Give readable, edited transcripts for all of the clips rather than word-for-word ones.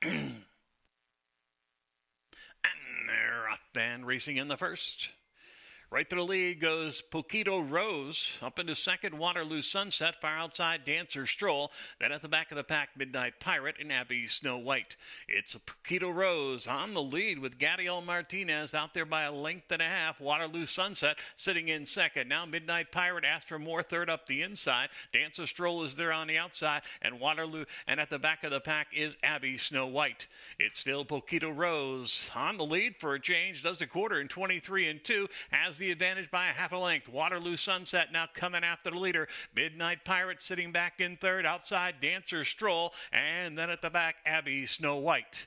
And they're off and racing in the first. Right to the lead goes Poquito Rose. Up into second, Waterloo Sunset. Far outside, Dancer Stroll. Then at the back of the pack, Midnight Pirate and Abby Snow White. It's Poquito Rose on the lead with Gadiel Martinez out there by a length and a half. Waterloo Sunset sitting in second. Now Midnight Pirate asks for more, third up the inside. Dancer Stroll is there on the outside. And Waterloo, and at the back of the pack is Abby Snow White. It's still Poquito Rose on the lead for a change. Does the quarter in 23-2. Has the advantage by a half a length. Waterloo Sunset now coming after the leader. Midnight Pirate sitting back in third. Outside, Dancer Stroll. And then at the back, Abby Snow White.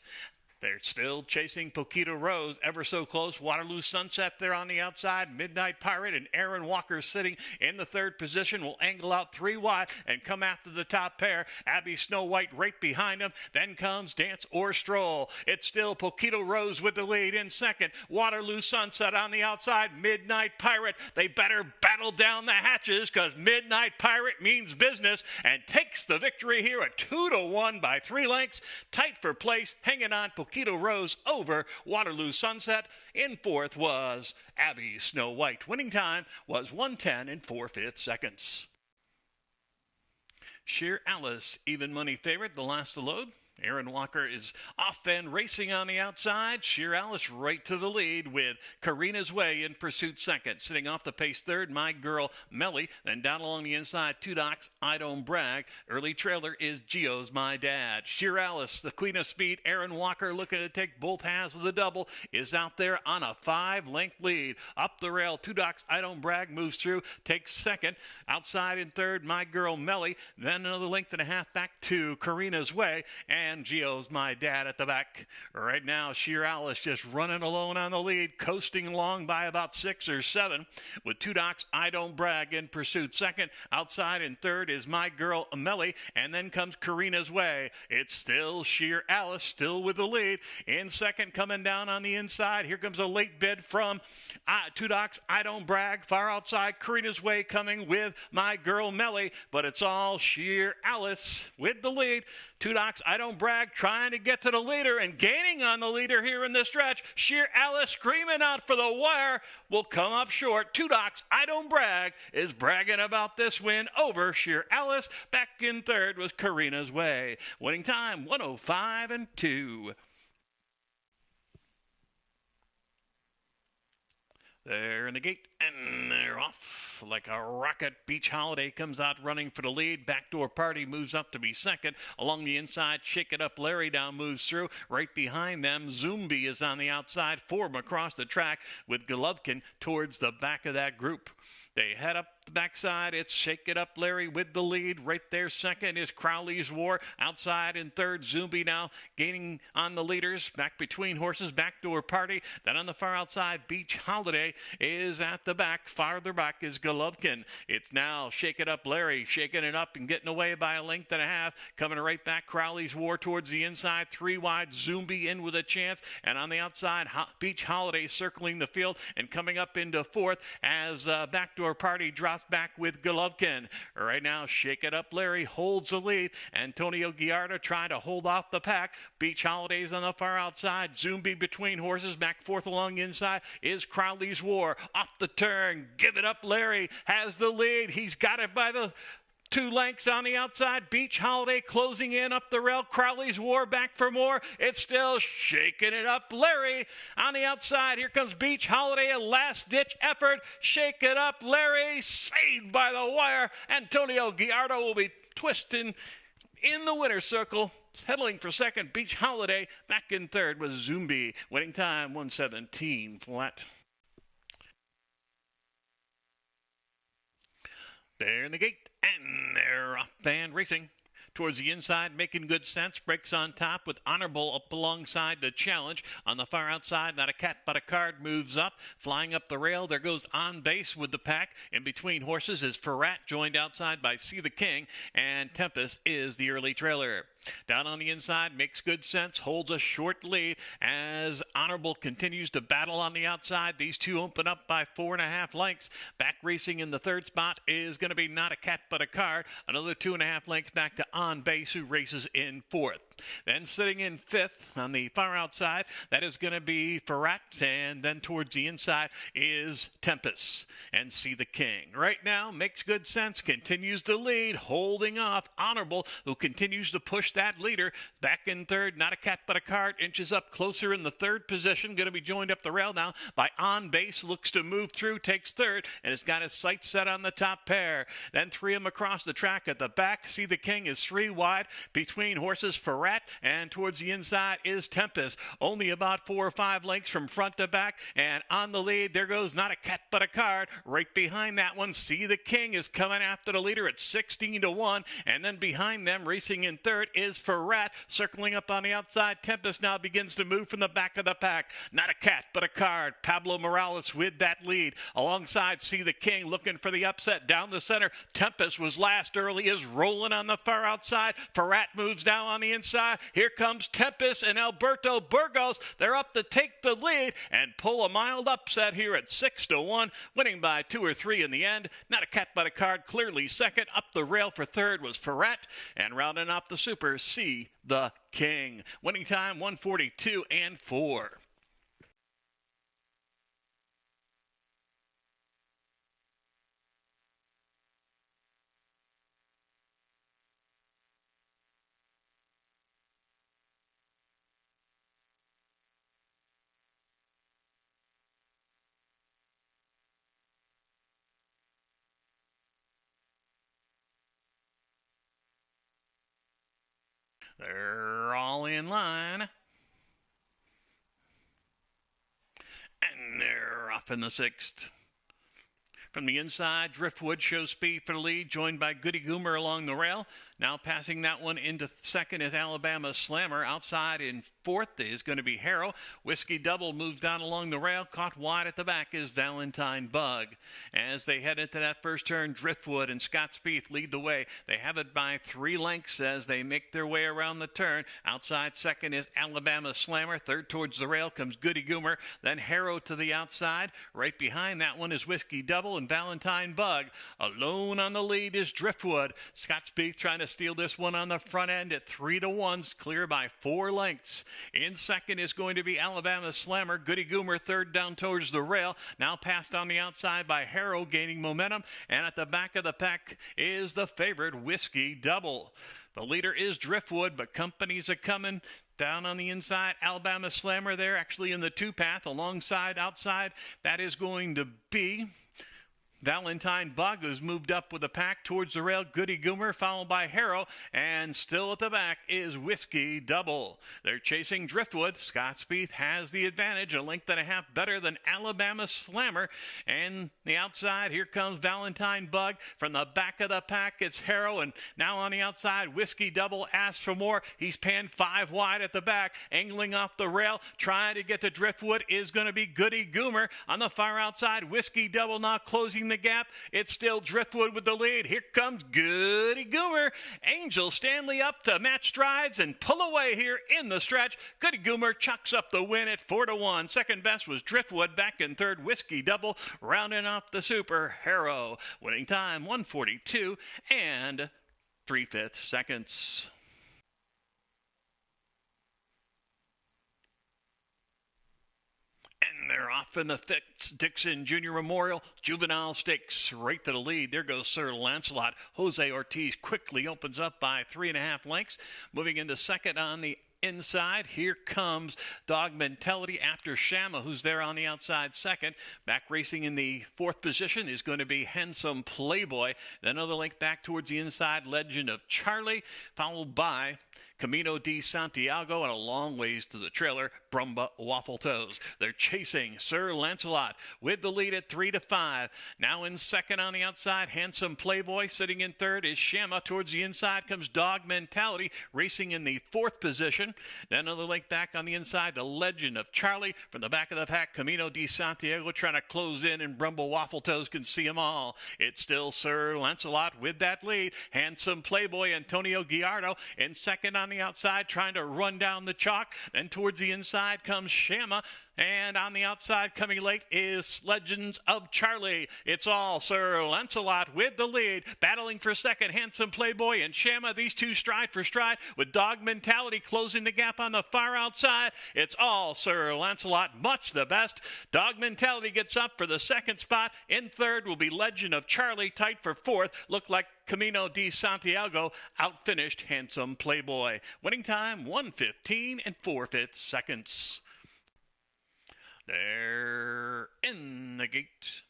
They're still chasing Poquito Rose, ever so close. Waterloo Sunset there on the outside. Midnight Pirate and Aaron Walker sitting in the third position will angle out three wide and come after the top pair. Abby Snow White right behind them. Then comes Dance or Stroll. It's still Poquito Rose with the lead in second. Waterloo Sunset on the outside. Midnight Pirate. They better battle down the hatches because Midnight Pirate means business and takes the victory here at 2-1 by 3 lengths. Tight for place. Hanging on Poquito Rose over Waterloo Sunset. In fourth was Abby Snow White. Winning time was 1:10 4/5 seconds. Sheer Alice, even money favorite, the last to load. Aaron Walker is off and racing on the outside. Sheer Alice right to the lead with Karina's Way in pursuit second. Sitting off the pace third, My Girl Melly. Then down along the inside, Two Docs, I Don't Brag. Early trailer is Gio's My Dad. Sheer Alice, the queen of speed. Aaron Walker looking to take both halves of the double is out there on a 5-length lead. Up the rail, Two Docs, I Don't Brag moves through, takes second. Outside in third, My Girl Melly. Then another length and a half back to Karina's Way. And Gio's My Dad at the back. Right now, Sheer Alice just running alone on the lead, coasting along by about 6 or 7. With Two Docs, I Don't Brag in pursuit second. Outside in third is My Girl Melly, and then comes Karina's Way. It's still Sheer Alice, still with the lead. In second, coming down on the inside. Here comes a late bid from Two Docs, I Don't Brag. Far outside, Karina's Way coming with My Girl Melly, but it's all Sheer Alice with the lead. Two Docs, I Don't Brag, trying to get to the leader and gaining on the leader here in the stretch. Sheer Alice screaming out for the wire will come up short. Two Docs, I Don't Brag is bragging about this win over Sheer Alice. Back in third was Karina's Way. Winning time, 1:05-2. They're in the gate, and they're off like a rocket. Beach Holiday comes out running for the lead. Backdoor Party moves up to be second. Along the inside, Shake It Up Larry now moves through. Right behind them, Zumbi is on the outside. Form across the track with Golovkin towards the back of that group. They head up the backside. It's Shake It Up Larry with the lead. Right there second is Crowley's War. Outside in third, Zumbi now gaining on the leaders. Back between horses, Backdoor Party. Then on the far outside, Beach Holiday is at the back. Farther back is Golovkin. It's now Shake It Up Larry shaking it up and getting away by a length and a half. Coming right back, Crowley's War towards the inside. 3 wide, Zumbi in with a chance. And on the outside, Beach Holiday circling the field and coming up into fourth as Backdoor Party drops back with Golovkin. Right now, Shake It Up Larry holds the lead. Antonio Guiardo trying to hold off the pack. Beach Holidays on the far outside. Zumbi between horses. Back fourth along the inside is Crowley's War. Off the turn. Give It Up Larry has the lead. He's got it by the 2 lengths on the outside. Beach Holiday closing in up the rail. Crowley's War back for more. It's still Shaking It Up Larry on the outside. Here comes Beach Holiday, a last-ditch effort. Shake It Up Larry, saved by the wire. Antonio Guiardo will be twisting in the winner's circle. Settling for second, Beach Holiday. Back in third was Zumbi. Winning time, 1:17 flat. They're in the gate, and they're off and racing. Towards the inside, making good sense. Breaks on top with Honorable up alongside the challenge. On the far outside, not a cat but a card moves up. Flying up the rail, there goes On Base with the pack. In between horses is Ferrat, joined outside by See the King. And Tempest is the early trailer. Down on the inside, makes good sense, holds a short lead as Honorable continues to battle on the outside. These two open up by 4.5 lengths. Back racing in the third spot is going to be Not a Cat But a Card. Another 2.5 lengths back to On Base, who races in fourth. Then sitting in fifth on the far outside, that is going to be Ferrat, and then towards the inside is Tempest and See the King. Right now, makes good sense, continues to lead, holding off Honorable, who continues to push that leader back in third. Not a cat but a cart, inches up closer in the third position, going to be joined up the rail now by On Base, looks to move through, takes third, and has got his sights set on the top pair. Then three of them across the track at the back. See the King is three wide between horses Ferrat, and towards the inside is Tempest. Only about 4 or 5 lengths from front to back, and on the lead, there goes Not a Cat But a Card. Right behind that one, See the King is coming after the leader at 16-1, and then behind them, racing in third, is Ferrat, circling up on the outside. Tempest now begins to move from the back of the pack. Not a Cat But a Card. Pablo Morales with that lead. Alongside See the King, looking for the upset down the center. Tempest was last early, is rolling on the far outside. Ferrat moves now on the inside. Here comes Tempest and Alberto Burgos. They're up to take the lead and pull a mild upset here at 6-1, winning by 2 or 3 in the end. Not a Cat But a Card, clearly second. Up the rail for third was Ferrat, and rounding off the super, See the King. Winning time 1:42.4. They're all in line. And they're off in the sixth. From the inside, Driftwood shows speed for the lead, joined by Goody Goomer along the rail. Now passing that one into second is Alabama Slammer. Outside in fourth is going to be Harrow. Whiskey Double moves down along the rail. Caught wide at the back is Valentine Bug. As they head into that first turn, Driftwood and Scott Spieth lead the way. They have it by 3 lengths as they make their way around the turn. Outside second is Alabama Slammer. Third towards the rail comes Goody Goomer. Then Harrow to the outside. Right behind that one is Whiskey Double and Valentine Bug. Alone on the lead is Driftwood. Scott Spieth trying to steal this one on the front end at 3-1, clear by 4 lengths. In second is going to be Alabama Slammer. Goody Goomer third down towards the rail. Now passed on the outside by Harrow, gaining momentum. And at the back of the pack is the favorite Whiskey Double. The leader is Driftwood, but companies are coming down on the inside. Alabama Slammer there, actually in the 2-path. Alongside, outside, that is going to be Valentine Bug, who's moved up with the pack towards the rail. Goody Goomer, followed by Harrow, and still at the back is Whiskey Double. They're chasing Driftwood. Scott Spieth has the advantage, 1.5 lengths better than Alabama Slammer. And the outside, here comes Valentine Bug. From the back of the pack, it's Harrow, and now on the outside, Whiskey Double asks for more. He's panned 5 wide at the back, angling off the rail, trying to get to Driftwood is going to be Goody Goomer. On the far outside, Whiskey Double now closing the gap. It's still Driftwood with the lead. Here comes Goody Goomer. Angel Stanley up to match strides and pull away here in the stretch. Goody Goomer chucks up the win at 4-1. Second best was Driftwood. Back in third, Whiskey Double. Rounding off the super, Harrow. Winning time 1:42 and 3/5 seconds. And they're off in the Dixon Junior Memorial Juvenile Stakes. Right to the lead. There goes Sir Lancelot. Jose Ortiz quickly opens up by 3.5 lengths. Moving into second on the inside, here comes Dog Mentality after Shama, who's there on the outside second. Back racing in the 4th position is going to be Handsome Playboy. Then another length back towards the inside, Legend of Charlie, followed by Camino de Santiago, and a long ways to the trailer, Brumba Waffle Toes. They're chasing Sir Lancelot with the lead at 3-5. Now in second on the outside, Handsome Playboy. Sitting in third is Shama. Towards the inside comes Dog Mentality, racing in the 4th position. Then another link back on the inside, the Legend of Charlie. From the back of the pack, Camino de Santiago trying to close in, and Brumba Waffle Toes can see them all. It's still Sir Lancelot with that lead. Handsome Playboy, Antonio Guiardo in second on on the outside, trying to run down the chalk. Then towards the inside comes Shama. And on the outside, coming late, is Legends of Charlie. It's all Sir Lancelot with the lead. Battling for second, Handsome Playboy and Shama. These two stride for stride with Dog Mentality closing the gap on the far outside. It's all Sir Lancelot, much the best. Dog Mentality gets up for the second spot. In third will be Legend of Charlie, tight for fourth. Look like Camino de Santiago outfinished Handsome Playboy. Winning time, 1:15 and 4/5 seconds. They're in the gate,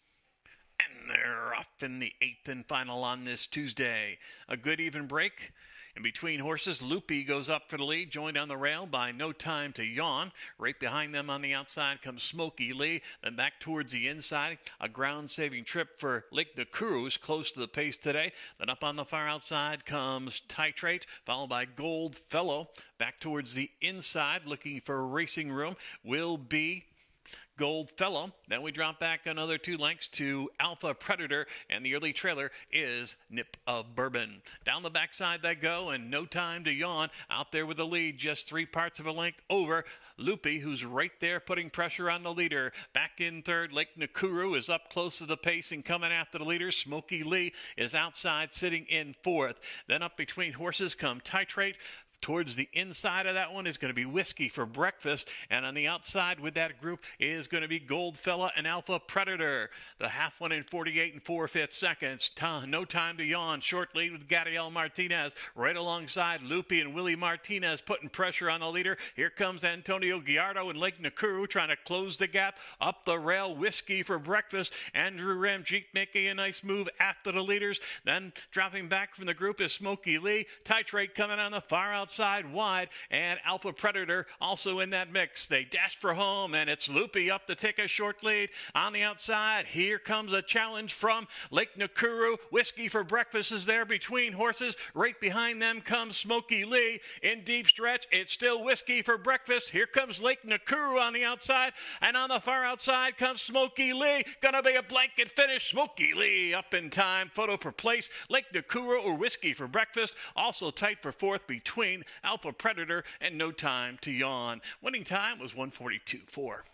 and they're off in the eighth and final on this Tuesday. A good even break. In between horses, Loopy goes up for the lead, joined on the rail by No Time to Yawn. Right behind them on the outside comes Smoky Lee. Then back towards the inside, a ground-saving trip for Lake Nakuru, who's close to the pace today. Then up on the far outside comes Titrate, followed by Gold Fellow. Back towards the inside, looking for racing room, will be Gold Fellow. Then we drop back another 2 lengths to Alpha Predator, and the early trailer is Nip of Bourbon. Down the backside they go, and No Time to Yawn out there with the lead, just 3 parts of a length over Loopy, who's right there putting pressure on the leader. Back in third, Lake Nakuru is up close to the pace and coming after the leader. Smoky Lee is outside, sitting in fourth. Then up between horses come Titrate. Towards the inside of that one is going to be Whiskey for Breakfast. And on the outside with that group is going to be Goldfella and Alpha Predator. The half one in 48 and 4/5 seconds. No Time to Yawn. Short lead with Gadiel Martinez. Right alongside Loopy and Willie Martinez putting pressure on the leader. Here comes Antonio Gallardo and Lake Nakuru trying to close the gap. Up the rail, Whiskey for Breakfast. Andrew Ramjeet making a nice move after the leaders. Then dropping back from the group is Smoky Lee. Titrate coming on the far outside wide, and Alpha Predator also in that mix. They dash for home, and it's Loopy up to take a short lead. On the outside, here comes a challenge from Lake Nakuru. Whiskey for Breakfast is there between horses. Right behind them comes Smoky Lee. In deep stretch, it's still Whiskey for Breakfast. Here comes Lake Nakuru on the outside, and on the far outside comes Smoky Lee. Gonna be a blanket finish. Smoky Lee up in time. Photo for place. Lake Nakuru or Whiskey for Breakfast. Also tight for fourth between Alpha Predator and No Time to Yawn. Winning time was 1:42.4.